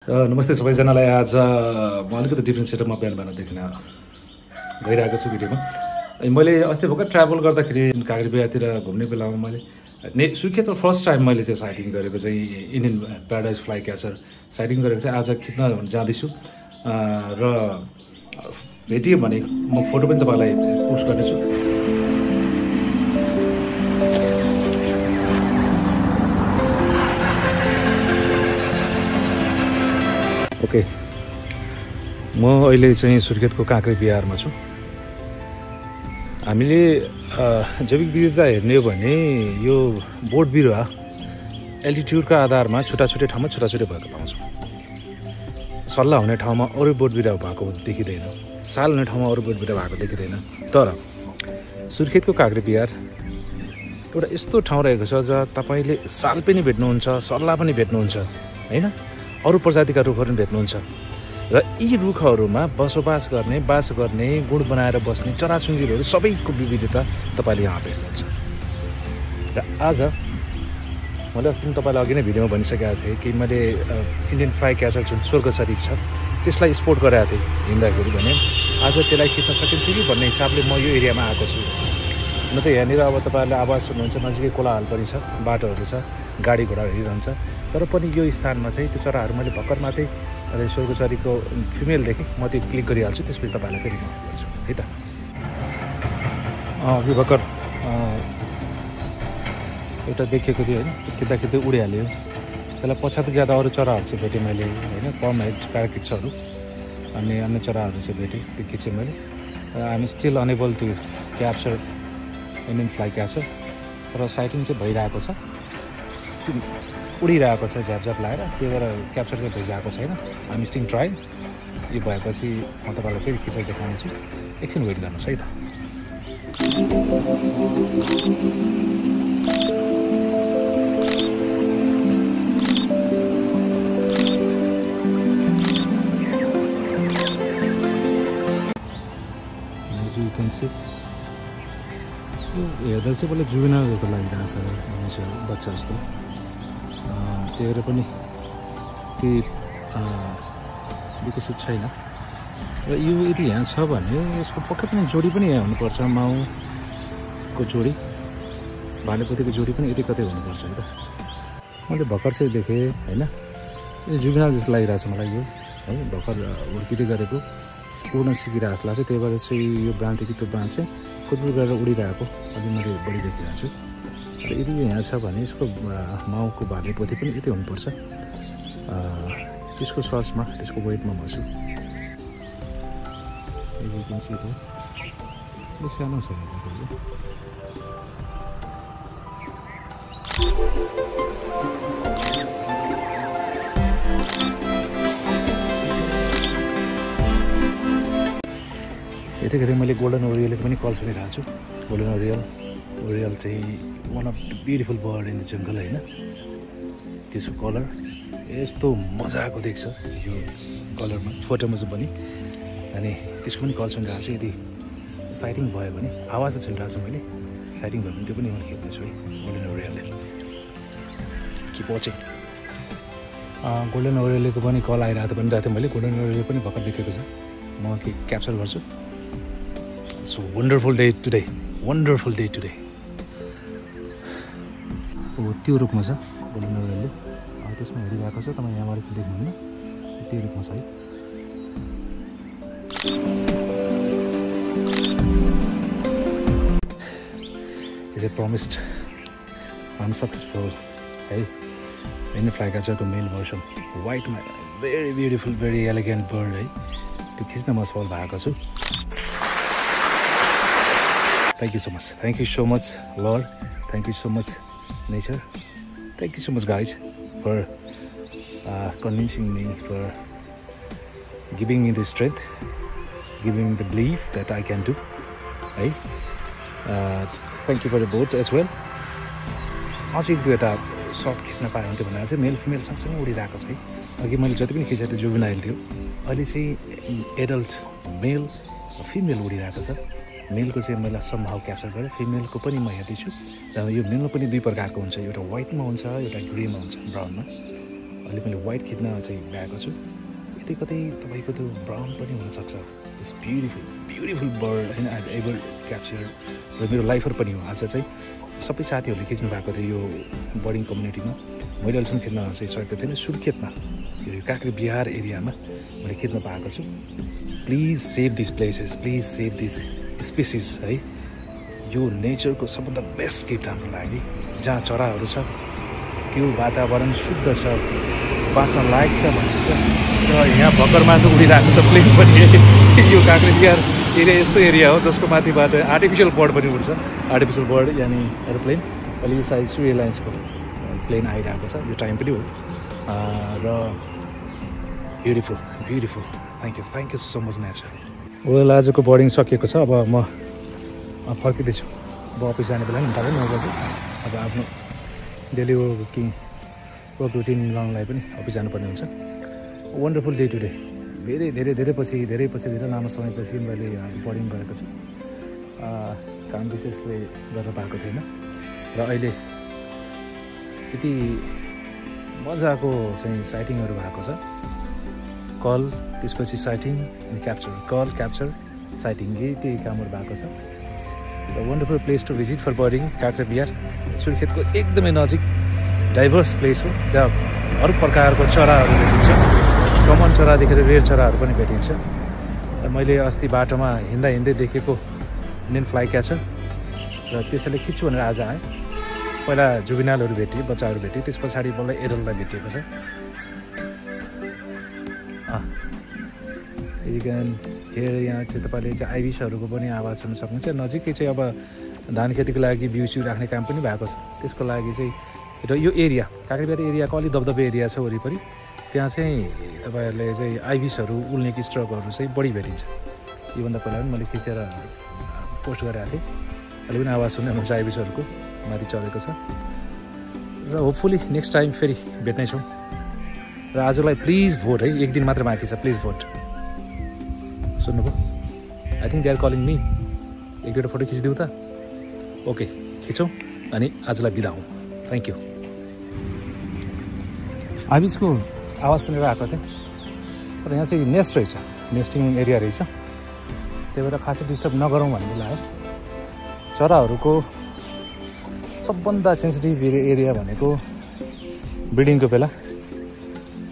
नमस्ते सबैजनालाई। आज म अलिकति डिफ्रेन्ट सेटअपमा बिहान देख्न गइरहेको छु भिडियोमा। मैले अस्ति भर्खर ट्राभल गर्दाखेरि काँक्रेबिहातिर घुम्ने बेलामा मैले सुर्खेतमा फर्स्ट टाइम मैले चाहिँ साइटिङ गरेको चाहिँ Indian paradise fly catcher citing गरेको थिएँ। आज खिच्न जाँदैछु र भेटियो भने म फोटो पनि तपाईँलाई पोस्ट गर्नेछु। ओके, म अहिले चाहिँ सुर्खेतको काँक्रेबिहारमा छु। हामीले जैविक विविधता हेर्ने हो भने यो बोट बिरुवा एल्टिट्युडका आधारमा छुट्टै ठाउँमा छुट्टै भएको पाउँछौँ। सल्ला हुने ठाउँमा अरू बोट बिरुवा भएको देखिँदैन, साल हुने ठाउँमा अरू बोट बिरुवा भएको देखिँदैन। तर सुर्खेतको काँक्रेबिहार एउटा यस्तो ठाउँ रहेको छ जहाँ तपाईँले साल पनि भेट्नुहुन्छ, सल्ला पनि भेट्नुहुन्छ, होइन? अरू प्रजातिका रुखहरू पनि भेट्नुहुन्छ र यी रुखहरूमा बसोबास गर्ने, बास गर्ने, गुड बनाएर बस्ने चराचुरुङ्गीहरू सबैको विविधता तपाईँले यहाँ भेट्नुहुन्छ। र आज मैले अस्ति तपाईँलाई अघि नै भिडियोमा भनिसकेको थिएँ कि मैले इन्डियन फ्लाइ क्याचर जुन स्वर्गसरी छ त्यसलाई स्पोर्ट गराएको थिएँ हिँड्दाखेरि भने आज त्यसलाई खिच्न सकिन्छ कि भन्ने हिसाबले म यो एरियामा आएको छु। न त यहाँनिर अब तपाईँहरूले आवाज सुन्नुहुन्छ, नजिकै कोलाहल पनि छ, बाटोहरू छ, गाडी घोडाहरू हिँडिरहन्छ। तर पनि यो स्थानमा चाहिँ त्यो चराहरू मैले भर्खर मात्रै स्वर्गसरीको फिमेल देखेँ। म त्यो क्लिक गरिहाल्छु, त्यसपछि तपाईँलाई फेरि म गर्छु है त। अघि भर्खर एउटा देखेको थियो होइन, खिच्दा उडिहाल्यो। त्यसलाई पछाडि ज्यादा अरू चराहरू चाहिँ भेटेँ मैले होइन, कम हेड प्याराकिट्सहरू अनि अन्य चराहरू चाहिँ भेटेँ, त्यो खिचेँ मैले। I am still unable to capture Indian fly catcher, तर साइटिङ चाहिँ भइरहेको छ, उडिरहेको छ झ्याप लगाएर, त्यो भएर क्याप्चर चाहिँ भइरहेको छैन। I'm still try. यो भएपछि म तपाईँलाई फेरि खिचेर देखाउनेछु, एकछिन वेट गर्नुहोस् है त। हेर्दा चाहिँ पहिला जुवेनाइल जस्तो लागिरहेको छ, बच्चा जस्तो। त्यो भएर पनि केही विकसित छैन। र यो यदि यहाँ छ भने यसको पक्कै पनि जोडी पनि यहाँ हुनुपर्छ, माउको जोडी, भालेपोतेको जोडी पनि यति कतै हुनुपर्छ है त। मैले भर्खर चाहिँ देखेँ होइन, यो जुवेनाइल जस्तो लागिरहेको छ मलाई यो है, भर्खर हुर्किँदै गरेको पूर्ण सिकिरहेको जस्तो लाग्छ। त्यही भएर चाहिँ यो ब्रान्च कि त्यो ब्रान्च चाहिँ कुदबुद गरेर उडिरहेको अघि मैले बढी देखिरहेको छु। र यदि यहाँ छ भने यसको माउको भालेपोते पनि यति हुनुपर्छ। त्यसको सर्चमा, त्यसको वेटमा म छु। सानो छ यतिखेर मैले गोल्डन ओरियलको पनि कल सुनिरहेको छु। गोल्डन ओरियल चाहिँ one of the beautiful bird in the jungle होइन। त्यसको कलर यस्तो मजाको देख्छ यो कलरमा, फोटोमा चाहिँ पनि। अनि त्यसको पनि कल सुनिरहेको छु। यदि साइटिङ भयो भने, आवाज त सुनिरहेको छु मैले, साइटिङ भयो भने त्यो पनि मैले खेल्दैछु है गोल्डन ओरियलले। कि वाचिङ। गोल्डन ओरियलको पनि कल आइरहेको भनिरहेको थिएँ मैले। गोल्डन ओरियल पनि भर्खर देखेको छ, म के क्याप्चर गर्छु। So wonderful day today, wonderful day today. त्यो रुखमा छ गोल्डन ओरियलले, अब त्यसमा हेरिरहेको छ, तपाईँ यहाँबाट देख्नुहुन्न, त्यो रुखमा छ है। इज ए प्रमिस्ड अनसक्सेसफुल है इन्डियन फ्लाइ क्याचरको मेल भर्सन, वाइटमा very beautiful, very elegant bird है। त्यो खिच्न म सफल भएको छु। Thank you so much. Thank you so much, Lord. Thank you so much, nature. Thank you so much, guys, for convincing me, for giving me the strength, giving me the belief that I can do. Hey, thank you for the boats as well. अझै एक दुईवटा short खिच्न पाएँ हुन्थ्यो भनेर चाहिँ male female सँगसँगै उडिरहेको छ है। अघि मैले जति पनि खिचेको थियो जुवेनाइल थियो, अहिले चाहिँ एडल्ट मेल फिमेल उडिरहेको छ। मेलको चाहिँ मैले सम्भाव क्याप्चर गरेँ, फिमेलको पनि म हेर्दैछु। र यो मेलमा पनि दुई प्रकारको हुन्छ, एउटा व्हाइटमा हुन्छ, एउटा ग्रेमा हुन्छ, ब्राउनमा। अहिले मैले वाइट खिच्न चाहिँ गएको छु यतै कतै तपाईँको त्यो ब्राउन पनि हुनसक्छ इट्स ब्युटिफुल बर्ड होइन आई एभर क्याप्चर र मेरो लाइफर पनि हो आज चाहिँ सबै साथीहरूले खिच्नु भएको थियो यो बर्डिङ कम्युनिटीमा मैले अहिलेसम्म खिच्न चाहिँ सकेको थिएन सुर्खेतमा यो काँक्रे बिहार एरियामा मैले खिच्न पाएको छु please save this places please save this species है यो नेचरको सबभन्दा बेस्ट गिफ्ट हाम्रो लागि जहाँ चराहरू छ त्यो वातावरण शुद्ध छ बाँच्न लायक छ भनिन्छ र यहाँ भर्खर मात्र उडिरहेको छ प्लेन पनि यो काँक्रे बिहार एरिया यस्तो एरिया हो जसको माथिबाट आर्टिफिसियल बर्ड पनि उड्छ आर्टिफिसियल बर्ड यानि एरोप्लेन अहिले यो साइड सु एयरलाइन्सको प्लेन आइरहेको छ यो टाइम पनि हो र beautiful thank you so much nature well आजको बोर्डिङ सकिएको छ अब म फर्किँदैछु अब अफिस जाने बेला नि थाहा 9 बजी अब आफ्नो डेली वर्क रुटिन मिलाउनलाई पनि अफिस जानुपर्ने हुन्छ वन्डरफुल डे टुडे धेरै पछि धेरै लामो समयपछि मैले आज बोर्डिङ गरेको छु काम विशेषले गर्न पाएको थिएन र अहिले यति मजाको चाहिँ साइटिङहरू भएको छ कल त्यसपछि साइटिङ अनि क्याप्चर कल क्याप्चर साइटिङ यही कामहरू भएको छ र wonderful place to visit for birding Kankre Bihar सुर्खेतको एकदमै नजिक डाइभर्स प्लेस हो जहाँ हर प्रकारको चराहरू भेटिन्छ कमन चरादेखि रेयर चराहरू पनि भेटिन्छ र मैले अस्ति बाटोमा हिँड्दै देखेको इन्डियन फ्लाइ क्याचर र त्यसैले खिच्छु भनेर आज आएँ पहिला जुबिनालहरू भेटेँ बच्चाहरू भेटेँ त्यस पछाडि बल्ल एडल्टलाई भेटिएको छ हेर यहाँ चाहिँ तपाईँले चाहिँ आइबिसहरूको पनि आवाज सुन्न सक्नुहुन्छ नजिकै चाहिँ अब धान खेतीको लागि बिउ राख्ने काम पनि भएको छ त्यसको लागि चाहिँ र यो एरिया काँक्रेबिहार एरियाको अलिक दबदबे एरिया छ वरिपरि त्यहाँ चाहिँ तपाईँहरूले चाहिँ आइबिसहरू उल्नेकी स्ट्रकहरू चाहिँ बढी भेटिन्छ योभन्दा पहिला पनि मैले खिचेर पोस्ट गरेको थिएँ अहिले पनि आवाज सुन्नुहुन्छ आइबिसहरूको माथि चलेको छ र होपफुली नेक्स्ट टाइम फेरि भेट्नै छौँ र आजलाई प्लिज भोट है एक दिन मात्र बाँकी छ प्लिज भोट सुन्नुभयो I think they are calling me एक दुईवटा फोटो खिचिदिउँ त ओके खिचौँ अनि आजलाई बिदा हौँ थ्याङ्क यू आइबिसको आवाज सुनेर आएको थिएँ तर यहाँ चाहिँ नेस्ट रहेछ नेस्टिङ एरिया रहेछ त्यही भएर खासै डिस्टर्ब नगरौँ भन्ने लाग्यो चराहरूको सबभन्दा सेन्सिटिभ एरिया भनेको ब्रिडिङको बेला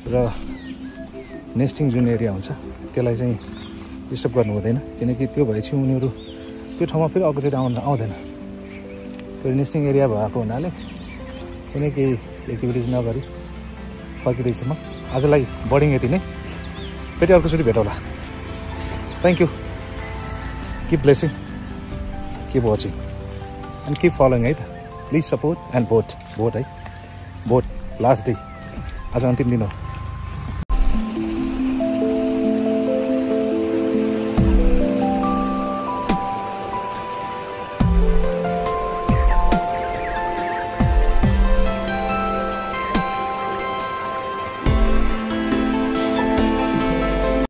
र नेस्टिङ जुन एरिया हुन्छ त्यसलाई चाहिँ डिस्टर्ब गर्नु हुँदैन किनकि त्यो भएपछि उनीहरू त्यो ठाउँमा फेरि अर्कोचोटि आउँदैन त्यो नेस्टिङ एरिया भएको हुनाले कुनै केही एक्टिभिटिज नगरी फर्किँदैछु म आजलाई बोर्डिङ यति नै फेरि अर्कोचोटि भेटौँला thank you keep blessing keep watching and keep following है त प्लिज सपोर्ट एन्ड भोट है भोट लास्ट डे आज अन्तिम दिन हो